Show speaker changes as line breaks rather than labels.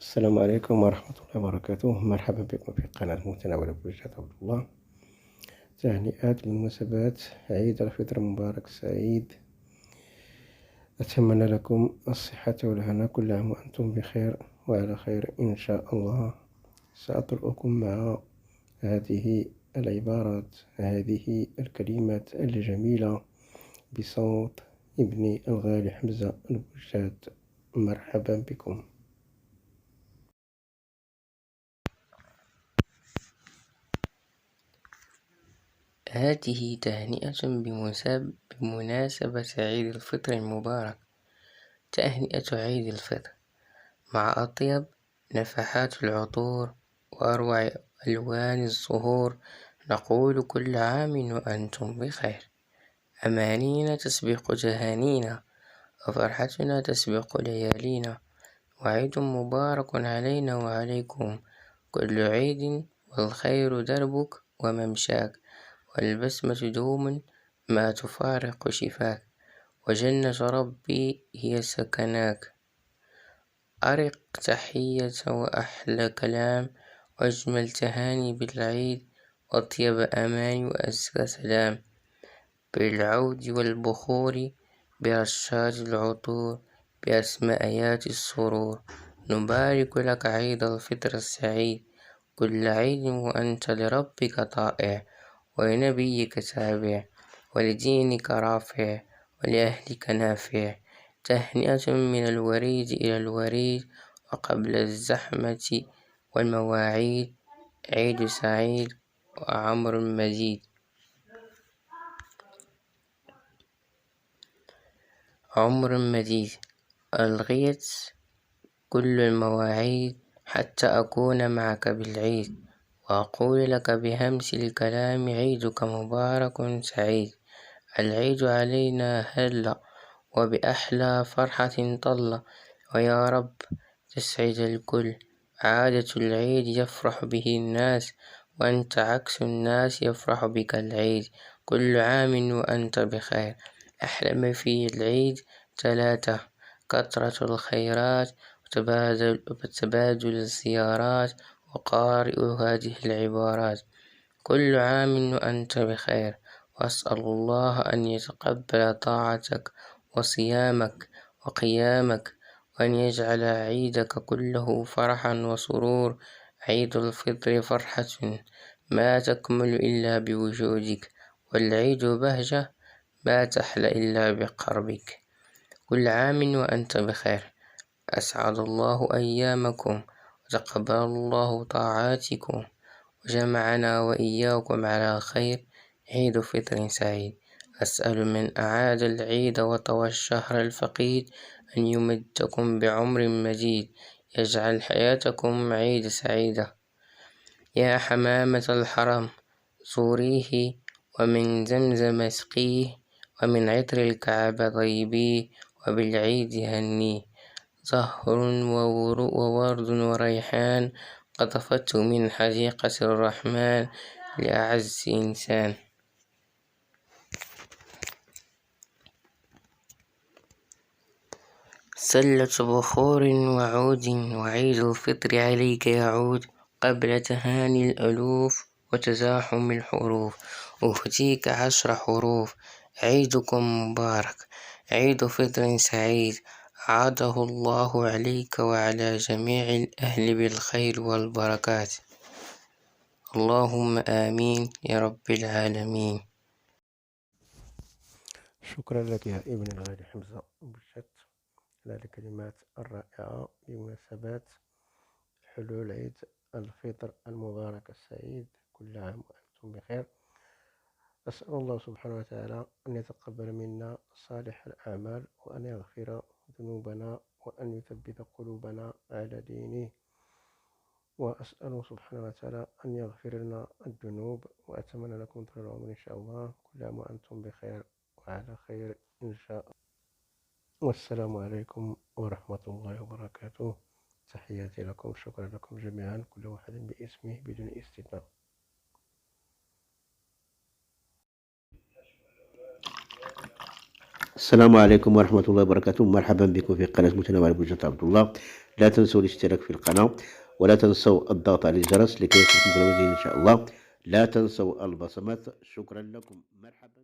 السلام عليكم ورحمة الله وبركاته. مرحبا بكم في قناة متناول بوجهة عبد الله. تهنئات بمناسبة عيد الفطر المبارك السعيد. أتمنى لكم الصحة والهنا، كل عام وأنتم بخير وعلى خير إن شاء الله. سأترككم مع هذه العبارات، هذه الكلمات الجميلة بصوت ابني الغالي حمزة البوجات. مرحبا بكم.
هذه تهنئة بمناسبة عيد الفطر المبارك. تهنئة عيد الفطر مع أطيب نفحات العطور وأروع ألوان الزهور، نقول كل عام وأنتم بخير. أمانينا تسبق تهانينا، وفرحتنا تسبق ليالينا، وعيد مبارك علينا وعليكم. كل عيد والخير دربك وممشاك، والبسمة دوم ما تفارق شفاك، وجنة ربي هي سكناك. أرق تحية وأحلى كلام، وأجمل تهاني بالعيد، وأطيب أماني وأزكى سلام. بالعود والبخور، برشات العطور، بأسماء آيات السرور، نبارك لك عيد الفطر السعيد. كل عيد وأنت لربك طائع، ولنبيك تابع، ولدينك رافع، ولأهلك نافع. تهنئة من الوريد إلى الوريد، وقبل الزحمة والمواعيد. عيد سعيد وعمر مجيد. عمر مديد. ألغيت كل المواعيد حتى أكون معك بالعيد، وأقول لك بهمس الكلام عيدك مبارك سعيد. العيد علينا هلا، وبأحلى فرحة طل، ويا رب تسعد الكل. عادة العيد يفرح به الناس، وأنت عكس الناس يفرح بك العيد. كل عام وأنت بخير. أحلى ما في العيد 3: كثرة الخيرات، وتبادل الزيارات، وقارئ هذه العبارات. كل عام وأنت بخير، وأسأل الله أن يتقبل طاعتك وصيامك وقيامك، وأن يجعل عيدك كله فرحا وسرور. عيد الفطر فرحة ما تكمل إلا بوجودك، والعيد بهجة ما تحلى إلا بقربك. كل عام وأنت بخير. أسعد الله أيامكم، وتقبل الله طاعاتكم، وجمعنا وإياكم على خير. عيد فطر سعيد. أسأل من أعاد العيد وطوى الشهر الفقيد أن يمدكم بعمر مجيد، يجعل حياتكم عيد سعيدة. يا حمامة الحرم زوريه، ومن زمزم اسقيه، ومن عطر الكعبة طيبيه، وبالعيد هنيه. زهر وورد وريحان، قطفته من حديقة الرحمن لأعز إنسان. سلة بخور وعود، وعيد الفطر عليك يعود، قبل تهاني الألوف وتزاحم الحروف. أهديك 10 حروف. عيدكم مبارك، عيد فطر سعيد، عاده الله عليك وعلى جميع الأهل بالخير والبركات. اللهم آمين يا رب العالمين.
شكرا لك يا ابن الغالي حمزة بوجات على الكلمات الرائعة بمناسبة حلول عيد الفطر المبارك السعيد. كل عام وأنتم بخير. أسأل الله سبحانه وتعالى أن يتقبل منا صالح الأعمال، وأن يغفر ذنوبنا، وأن يثبت قلوبنا على دينه. وأسأل سبحانه وتعالى أن يغفر لنا الذنوب، وأتمنى لكم طول العمر إن شاء الله. كل عام وأنتم بخير وعلى خير إن شاء الله. والسلام عليكم ورحمة الله وبركاته. تحياتي لكم. شكرا لكم جميعا، كل واحد باسمه بدون استثناء. السلام عليكم ورحمة الله وبركاته. مرحبا بكم في قناة متنوع بوجة عبد الله. لا تنسوا الاشتراك في القناة، ولا تنسوا الضغط على الجرس لكي يصلكم كل ما إن شاء الله. لا تنسوا البصمات. شكرا لكم. مرحبا.